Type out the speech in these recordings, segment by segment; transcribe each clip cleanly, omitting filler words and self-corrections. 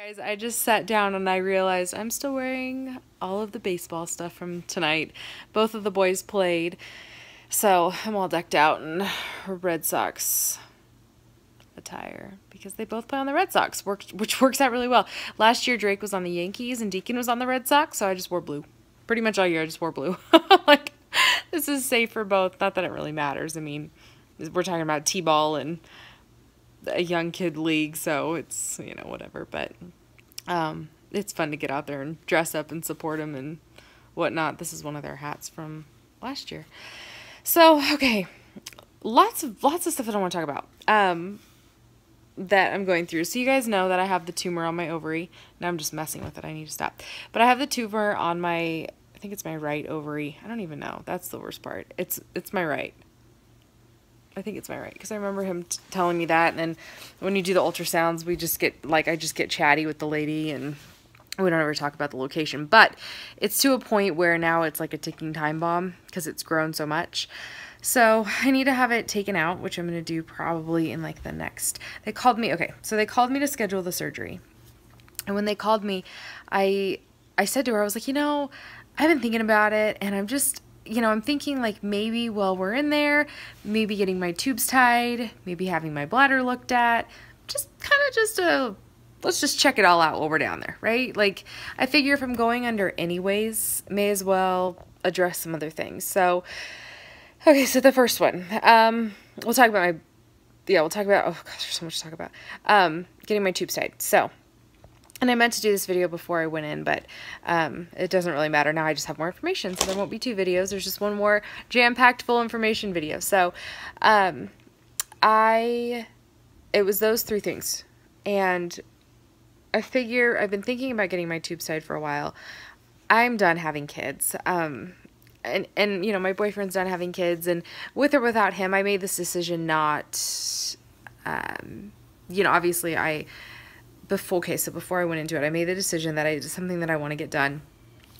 Guys, I just sat down and I realized I'm still wearing all of the baseball stuff from tonight. Both of the boys played, so I'm all decked out in Red Sox attire because they both play on the Red Sox, which works out really well. Last year Drake was on the Yankees and Deacon was on the Red Sox, so I just wore blue. Pretty much all year I just wore blue. Like, this is safe for both. Not that it really matters. I mean, we're talking about T-ball and a young kid league, so it's, you know, whatever, but it's fun to get out there and dress up and support them and whatnot. This is one of their hats from last year. So, okay, lots of stuff that I want to talk about that I'm going through. So you guys know that I have the tumor on my ovary. Now I'm just messing with it. I need to stop. But I have the tumor on my, I think it's my right ovary. I don't even know. That's the worst part. It's my right. I think it's my right, because I remember him telling me that, and then when you do the ultrasounds, we just get, like, I just get chatty with the lady, and we don't ever talk about the location, but it's to a point where now it's like a ticking time bomb, because it's grown so much. So I need to have it taken out, which I'm going to do probably in, like, the next, they called me to schedule the surgery, and when they called me, I said to her, I was like, you know, I've been thinking about it, and I'm just, you know, I'm thinking, like, maybe while we're in there, maybe getting my tubes tied, maybe having my bladder looked at, just kind of let's just check it all out while we're down there, right? Like, I figure if I'm going under anyways, may as well address some other things. So, okay, so the first one, we'll talk about oh gosh, there's so much to talk about, getting my tubes tied. So, and I meant to do this video before I went in, but it doesn't really matter. Now I just have more information, so there won't be 2 videos. There's just one more jam-packed full information video. So it was those 3 things. And I figure I've been thinking about getting my tubes tied for a while. I'm done having kids. And you know, my boyfriend's done having kids. And with or without him, I made this decision not, you know, obviously so before I went into it, I made the decision that it's something that I want to get done.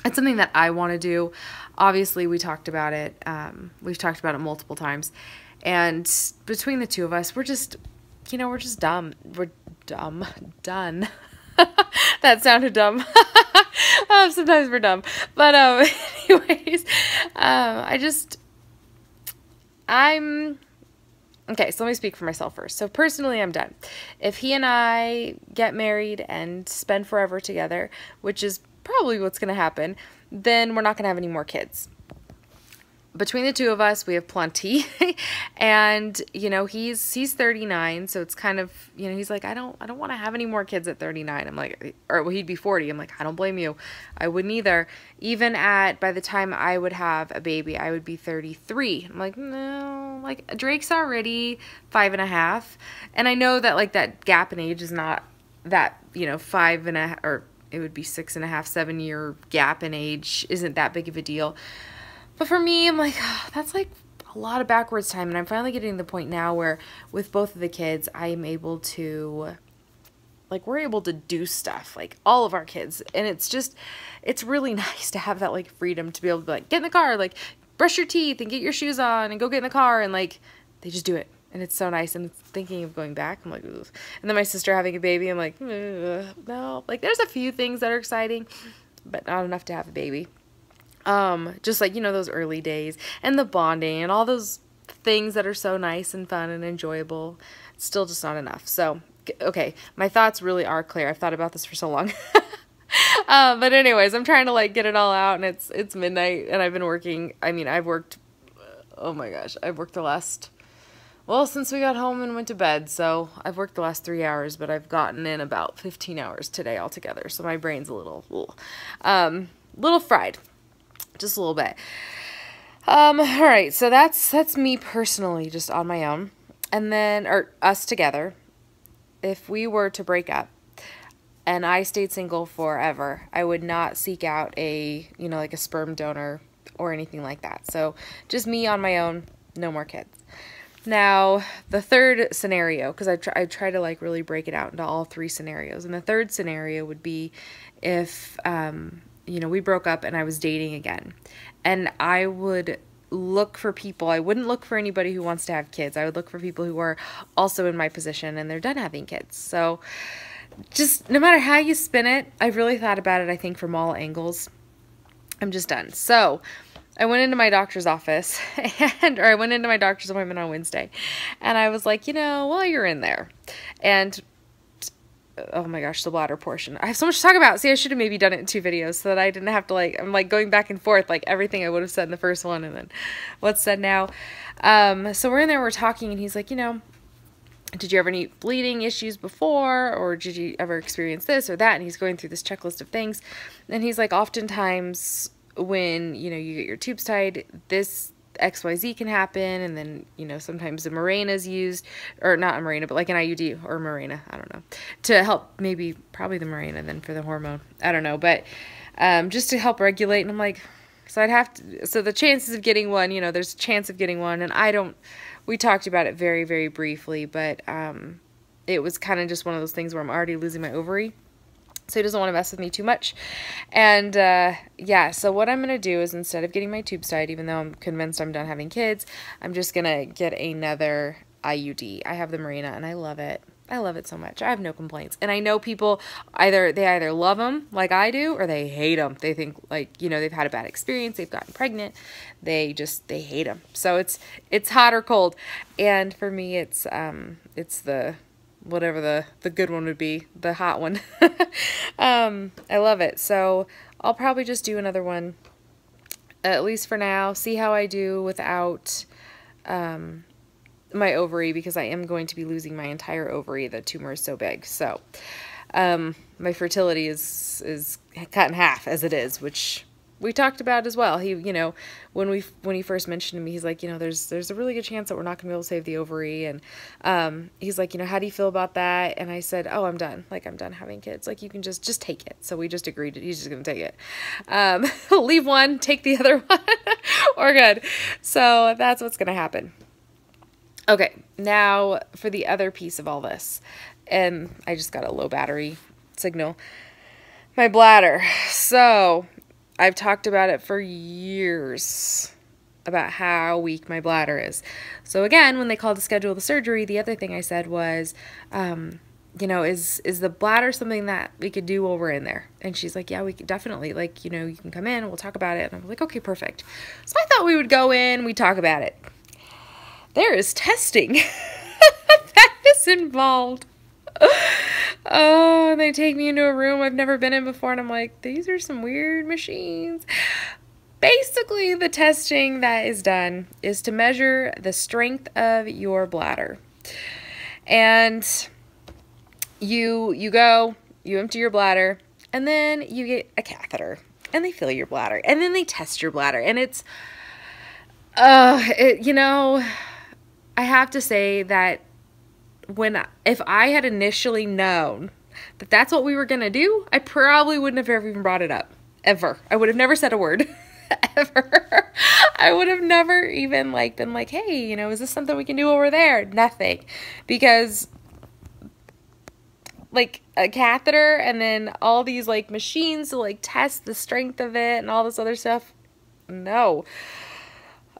It's something that I want to do. Obviously, we talked about it. We've talked about it multiple times. And between the 2 of us, we're just, you know, we're just dumb. We're done. That sounded dumb. Sometimes we're dumb. But anyways, okay, so let me speak for myself first. So personally, I'm done. If he and I get married and spend forever together, which is probably what's going to happen, then we're not going to have any more kids. Between the 2 of us, we have plenty. And, you know, he's 39, so it's kind of, you know, he's like, I don't want to have any more kids at 39. I'm like, or well, he'd be 40. I'm like, I don't blame you. I wouldn't either. Even by the time I would have a baby, I would be 33. I'm like, no, like, Drake's already 5.5. And I know that, like, that gap in age is not that, you know, 5.5, or it would be 6.5, 7-year gap in age isn't that big of a deal. But for me, I'm like, oh, that's like a lot of backwards time. And I'm finally getting to the point now where with both of the kids, I am able to, like, we're able to do stuff, like all of our kids. And it's just, it's really nice to have that, like, freedom to be able to be like, get in the car, like, brush your teeth and get your shoes on and go get in the car. And, like, they just do it. And it's so nice. And thinking of going back, I'm like, ugh. And then my sister having a baby, I'm like, no. Like, there's a few things that are exciting, but not enough to have a baby. Just like, you know, those early days and the bonding and all those things that are so nice and fun and enjoyable. It's still just not enough. So, okay, my thoughts really are clear. I've thought about this for so long. But anyways, I'm trying to, like, get it all out, and it's midnight, and I've been working. I mean, I've worked, oh my gosh, I've worked since we got home and went to bed. So I've worked the last 3 hours, but I've gotten in about 15 hours today altogether. So my brain's a little fried. Just a little bit. All right, so that's me personally, just on my own. And then, or us together, if we were to break up and I stayed single forever, I would not seek out a, you know, like a sperm donor or anything like that. So just me on my own, no more kids. Now, the third scenario, because I try to, like, really break it out into all 3 scenarios. And the third scenario would be if, you know, we broke up and I was dating again. And I would look for people. I wouldn't look for anybody who wants to have kids. I would look for people who are also in my position and they're done having kids. So just no matter how you spin it, I've really thought about it, I think, from all angles. I'm just done. So I went into my doctor's office or I went into my doctor's appointment on Wednesday, and I was like, while you're in there, and oh my gosh, the bladder portion. I have so much to talk about. See, I should have maybe done it in 2 videos so that I didn't have to I'm going back and forth, everything I would have said in the first one and then what's said now. So we're in there, we're talking, and he's like, did you ever any bleeding issues before, or did you ever experience this or that? And he's going through this checklist of things. And he's like, oftentimes when, you get your tubes tied, this XYZ can happen. And then, sometimes the Mirena is used, or not a Mirena, but like an IUD or Mirena, I don't know, to help, probably the Mirena then for the hormone. I don't know, but just to help regulate. And I'm like, so so the chances of getting one, there's a chance of getting one. And we talked about it very, very briefly, but it was kind of just one of those things where I'm already losing my ovary. So he doesn't want to mess with me too much. And yeah, so what I'm going to do is, instead of getting my tubes tied, even though I'm convinced I'm done having kids, I'm just going to get another IUD. I have the Mirena and I love it. I love it so much. I have no complaints. And I know people either love them like I do, or they hate them. They think they've had a bad experience, they've gotten pregnant, they hate them. So it's hot or cold. And for me, it's the whatever the good one would be, the hot one. I love it. So I'll probably just do another one, at least for now, see how I do without my ovary, because I am going to be losing my entire ovary. The tumor is so big. So my fertility is cut in half as it is, which we talked about as well. He, when he first mentioned to me, he's like, there's a really good chance that we're not going to be able to save the ovary. And he's like, how do you feel about that? And I said, oh, I'm done. I'm done having kids. You can just take it. So we just agreed he's just going to take it. Leave one, take the other one. We're good. So that's what's going to happen. Okay, now for the other piece of all this, and I just got a low battery signal, my bladder. So I've talked about it for years, about how weak my bladder is. So again, when they called to schedule the surgery, the other thing I said was, is the bladder something that we could do while we're in there? And she's like, yeah, we could definitely, you can come in, we'll talk about it. And I'm like, okay, perfect. So I thought we would go in, we'd talk about it. There is testing that is involved. Oh, and they take me into a room I've never been in before, and I'm like, these are some weird machines. Basically, the testing that is done is to measure the strength of your bladder. And you empty your bladder, and then you get a catheter, and they fill your bladder, and then they test your bladder, and it's, I have to say that if I had initially known that that's what we were going to do, I probably wouldn't have ever even brought it up. Ever. I would have never said a word. Ever. I would have never even been like, hey, is this something we can do over there? Nothing. Because a catheter and then all these machines to test the strength of it and all this other stuff. No.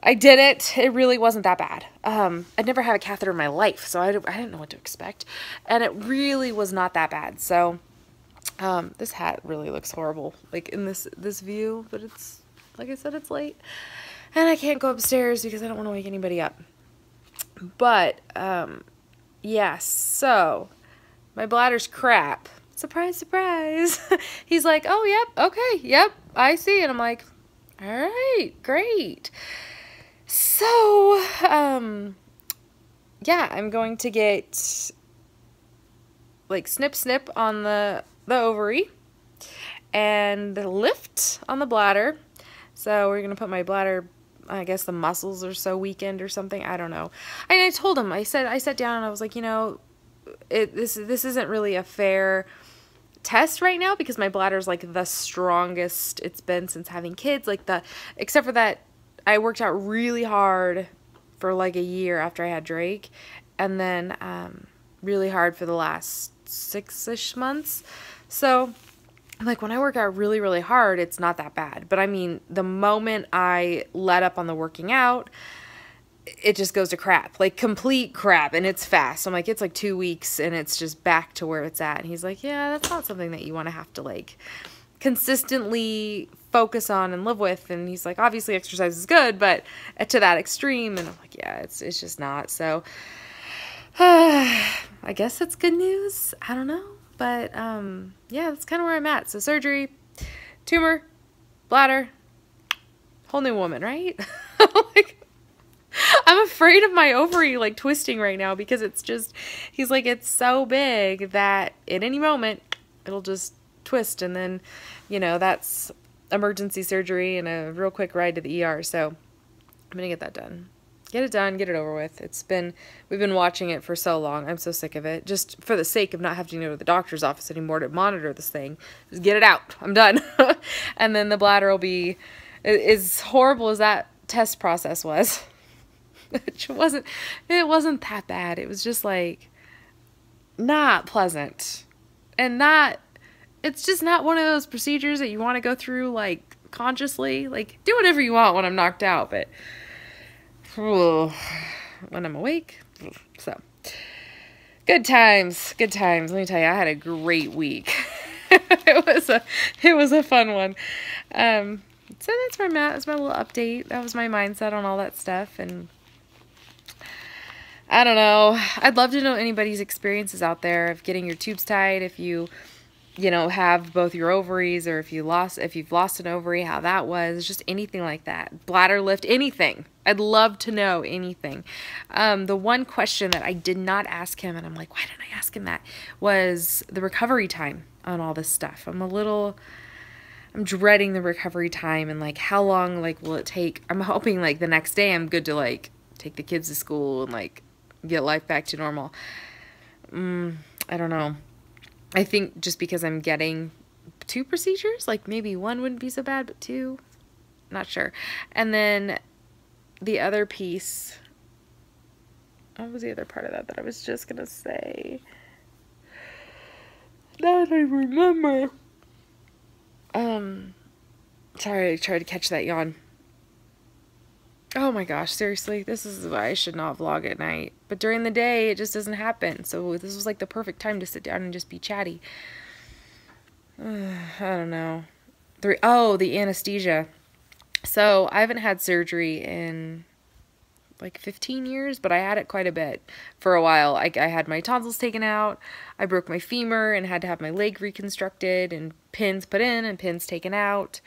I did it. It really wasn't that bad. I'd never had a catheter in my life, so I didn't know what to expect. And it really was not that bad. So this hat really looks horrible, in this view, but it's, like I said, it's late. And I can't go upstairs because I don't want to wake anybody up. But, yeah, so my bladder's crap. Surprise, surprise. He's like, oh, yep, okay, yep, I see. And I'm like, all right, great. So, yeah, I'm going to get, snip, snip on the ovary and lift on the bladder. So we're going to put my bladder, I guess the muscles are so weakened or something. I don't know. And I told him, I sat down and I was like, this isn't really a fair test right now because my bladder's the strongest it's been since having kids. Except for that, I worked out really hard for a year after I had Drake, and then really hard for the last 6-ish months. So when I work out really, really hard, it's not that bad. But I mean, the moment I let up on the working out, it just goes to crap, like complete crap, and it's fast. I'm like, it's like 2 weeks and it's just back to where it's at. And he's like, yeah, that's not something that you want to have to like consistently focus on and live with. And he's like, obviously exercise is good, but to that extreme. And I'm like, yeah, it's just not. So I guess that's good news. I don't know. But yeah, that's kind of where I'm at. So surgery, tumor, bladder, whole new woman, right? Like, I'm afraid of my ovary like twisting right now because it's just, he's like, it's so big that at any moment it'll just twist, and then, you know, that's emergency surgery and a real quick ride to the ER. So I'm gonna get that done. Get it done, get it over with. We've been watching it for so long. I'm so sick of it. Just for the sake of not having to go to the doctor's office anymore to monitor this thing. Just get it out. I'm done. And then the bladder will be, as horrible as that test process was, it wasn't that bad. It was just like not pleasant. And it's just not one of those procedures that you want to go through like consciously. Like, do whatever you want when I'm knocked out, but when I'm awake. So good times. Let me tell you, I had a great week. It was a fun one. So that's where I'm at. That's my little update. That was my mindset on all that stuff. And I don't know. I'd love to know anybody's experiences out there of getting your tubes tied. If you know, have both your ovaries, or if you've lost an ovary, how that was, just anything like that. Bladder lift, anything. I'd love to know anything. The one question that I did not ask him, and I'm like, why didn't I ask him that, was the recovery time on all this stuff. I'm dreading the recovery time, and like, how long, like, will it take? I'm hoping like the next day I'm good to like take the kids to school and like get life back to normal. I don't know. I think just because I'm getting 2 procedures, like maybe 1 wouldn't be so bad, but 2, not sure. And then the other piece, what was the other part of that I was just going to say? Now that I remember. Sorry, I tried to catch that yawn. Oh my gosh, seriously, this is why I should not vlog at night. But during the day, it just doesn't happen. So this was like the perfect time to sit down and just be chatty. I don't know. The anesthesia. So I haven't had surgery in like 15 years, but I had it quite a bit for a while. I had my tonsils taken out. I broke my femur and had to have my leg reconstructed and pins put in and pins taken out.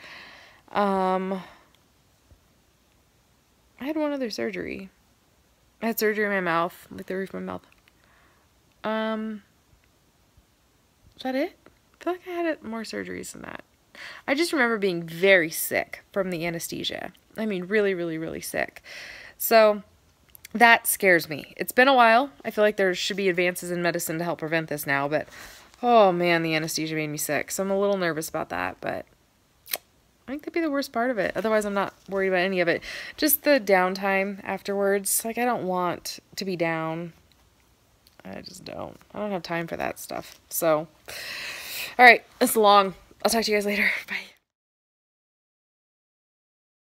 I had one other surgery. I had surgery in my mouth, like the roof of my mouth. Is that it? I feel like I had more surgeries than that. I just remember being very sick from the anesthesia. I mean, really, really, really sick. So that scares me. It's been a while. I feel like there should be advances in medicine to help prevent this now, but oh man, the anesthesia made me sick. So I'm a little nervous about that, but I think that'd be the worst part of it. Otherwise, I'm not worried about any of it. Just the downtime afterwards. Like, I don't want to be down. I just don't. I don't have time for that stuff. So, all right. It's long. I'll talk to you guys later. Bye.